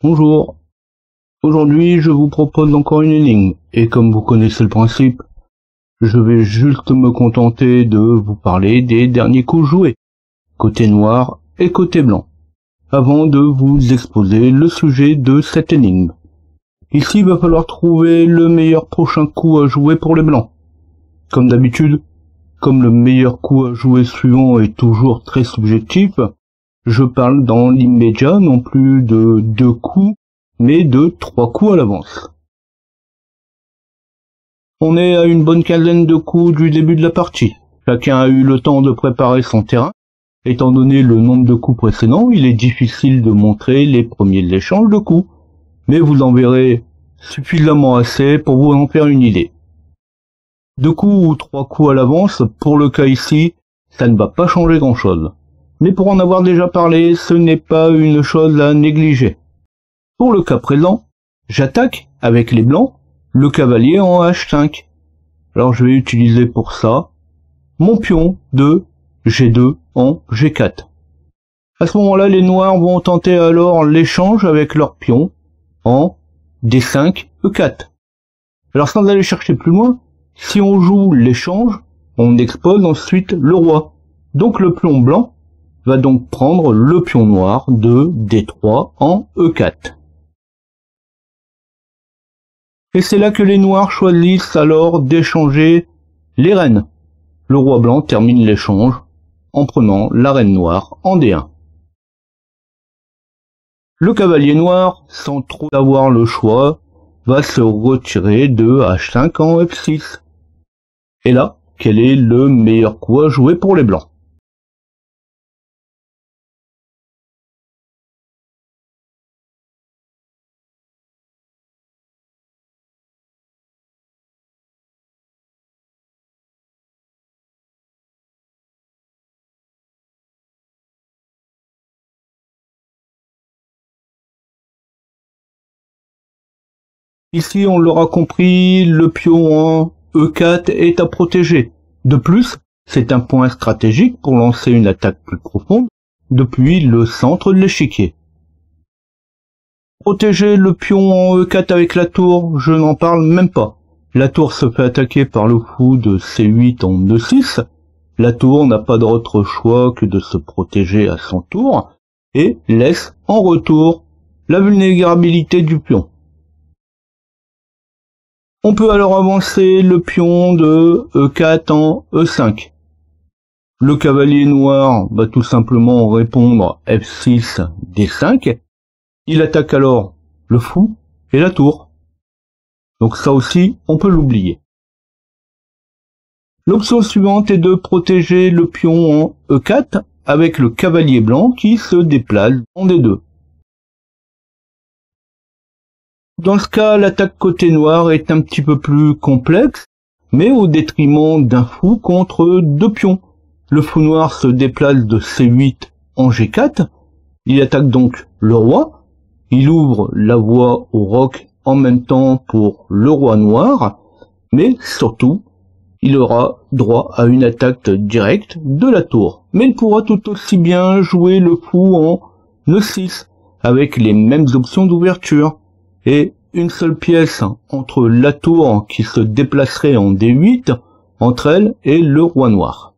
Bonjour, aujourd'hui je vous propose encore une énigme, et comme vous connaissez le principe, je vais juste me contenter de vous parler des derniers coups joués, côté noir et côté blanc, avant de vous exposer le sujet de cette énigme. Ici il va falloir trouver le meilleur prochain coup à jouer pour les blancs. Comme d'habitude, comme le meilleur coup à jouer suivant est toujours très subjectif, je parle dans l'immédiat non plus de 2 coups, mais de 3 coups à l'avance. On est à une bonne quinzaine de coups du début de la partie. Chacun a eu le temps de préparer son terrain. Étant donné le nombre de coups précédents, il est difficile de montrer les premiers échanges de coups, mais vous en verrez suffisamment assez pour vous en faire une idée. 2 coups ou 3 coups à l'avance, pour le cas ici, ça ne va pas changer grand-chose. Mais pour en avoir déjà parlé, ce n'est pas une chose à négliger. Pour le cas présent, j'attaque avec les blancs le cavalier en H5. Alors je vais utiliser pour ça mon pion de G2 en G4. À ce moment-là, les noirs vont tenter alors l'échange avec leur pion en D5, E4. Alors sans aller chercher plus loin, si on joue l'échange, on expose ensuite le roi. Donc le pion blanc va donc prendre le pion noir de D3 en E4. Et c'est là que les noirs choisissent alors d'échanger les reines. Le roi blanc termine l'échange en prenant la reine noire en D1. Le cavalier noir, sans trop avoir le choix, va se retirer de H5 en F6. Et là, quel est le meilleur coup à jouer pour les blancs ? Ici, on l'aura compris, le pion en E4 est à protéger. De plus, c'est un point stratégique pour lancer une attaque plus profonde depuis le centre de l'échiquier. Protéger le pion en E4 avec la tour, je n'en parle même pas. La tour se fait attaquer par le fou de C8 en E6. La tour n'a pas d'autre choix que de se protéger à son tour et laisse en retour la vulnérabilité du pion. On peut alors avancer le pion de E4 en E5. Le cavalier noir va tout simplement répondre F6, D5. Il attaque alors le fou et la tour. Donc ça aussi, on peut l'oublier. L'option suivante est de protéger le pion en E4 avec le cavalier blanc qui se déplace en D2. Dans ce cas, l'attaque côté noir est un petit peu plus complexe, mais au détriment d'un fou contre 2 pions. Le fou noir se déplace de C8 en G4, il attaque donc le roi, il ouvre la voie au roc en même temps pour le roi noir, mais surtout, il aura droit à une attaque directe de la tour. Mais il pourra tout aussi bien jouer le fou en E6, avec les mêmes options d'ouverture. Et une seule pièce entre la tour qui se déplacerait en D8 entre elle et le roi noir.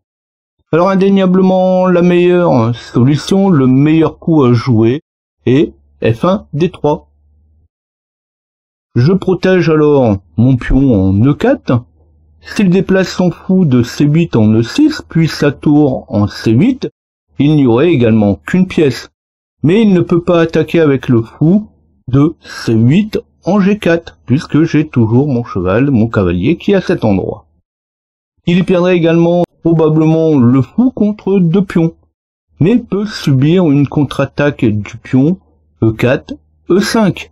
Alors indéniablement la meilleure solution, le meilleur coup à jouer est F1 D3. Je protège alors mon pion en E4. S'il déplace son fou de C8 en E6 puis sa tour en C8, il n'y aurait également qu'une pièce. Mais il ne peut pas attaquer avec le fou de C8 en G4, puisque j'ai toujours mon cheval, mon cavalier, qui est à cet endroit. Il perdrait également probablement le fou contre 2 pions, mais peut subir une contre-attaque du pion E4, E5,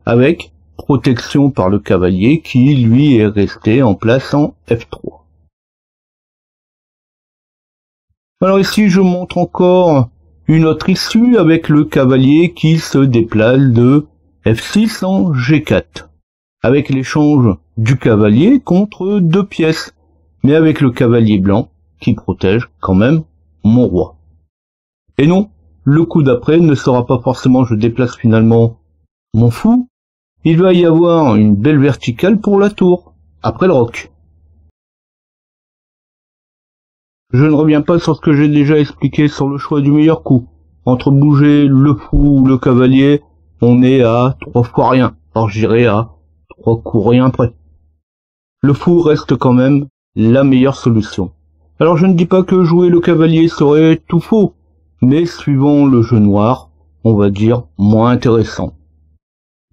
avec protection par le cavalier qui, lui, est resté en place en F3. Alors ici, je montre encore une autre issue avec le cavalier qui se déplace de F6 en G4, avec l'échange du cavalier contre 2 pièces, mais avec le cavalier blanc qui protège quand même mon roi. Et non, le coup d'après ne sera pas forcément je déplace finalement Mon fou, il va y avoir une belle verticale pour la tour, après le roc. Je ne reviens pas sur ce que j'ai déjà expliqué sur le choix du meilleur coup. Entre bouger le fou ou le cavalier, on est à 3 fois rien. Alors j'irai à 3 coups rien près. Le fou reste quand même la meilleure solution. Alors je ne dis pas que jouer le cavalier serait tout faux, mais suivant le jeu noir, on va dire moins intéressant.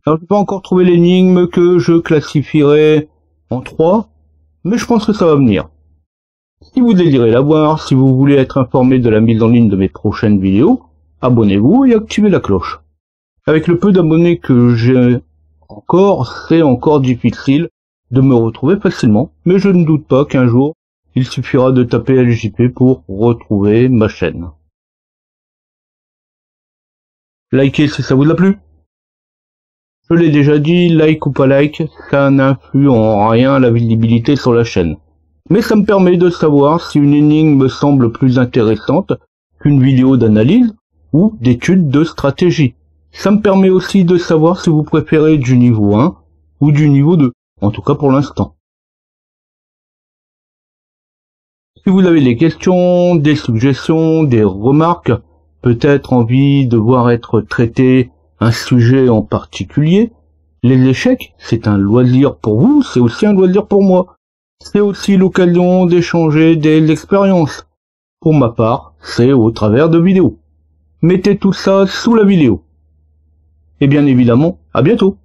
Alors je n'ai pas encore trouvé l'énigme que je classifierai en 3, mais je pense que ça va venir. Si vous désirez la voir, si vous voulez être informé de la mise en ligne de mes prochaines vidéos, abonnez-vous et activez la cloche. Avec le peu d'abonnés que j'ai encore, c'est encore difficile de me retrouver facilement, mais je ne doute pas qu'un jour, il suffira de taper LJP pour retrouver ma chaîne. Likez si ça vous a plu. Je l'ai déjà dit, like ou pas like, ça n'influe en rien la visibilité sur la chaîne. Mais ça me permet de savoir si une énigme me semble plus intéressante qu'une vidéo d'analyse ou d'étude de stratégie. Ça me permet aussi de savoir si vous préférez du niveau 1 ou du niveau 2, en tout cas pour l'instant. Si vous avez des questions, des suggestions, des remarques, peut-être envie de voir être traité un sujet en particulier, les échecs, c'est un loisir pour vous, c'est aussi un loisir pour moi. C'est aussi l'occasion d'échanger des expériences. Pour ma part, c'est au travers de vidéos. Mettez tout ça sous la vidéo. Et bien évidemment, à bientôt.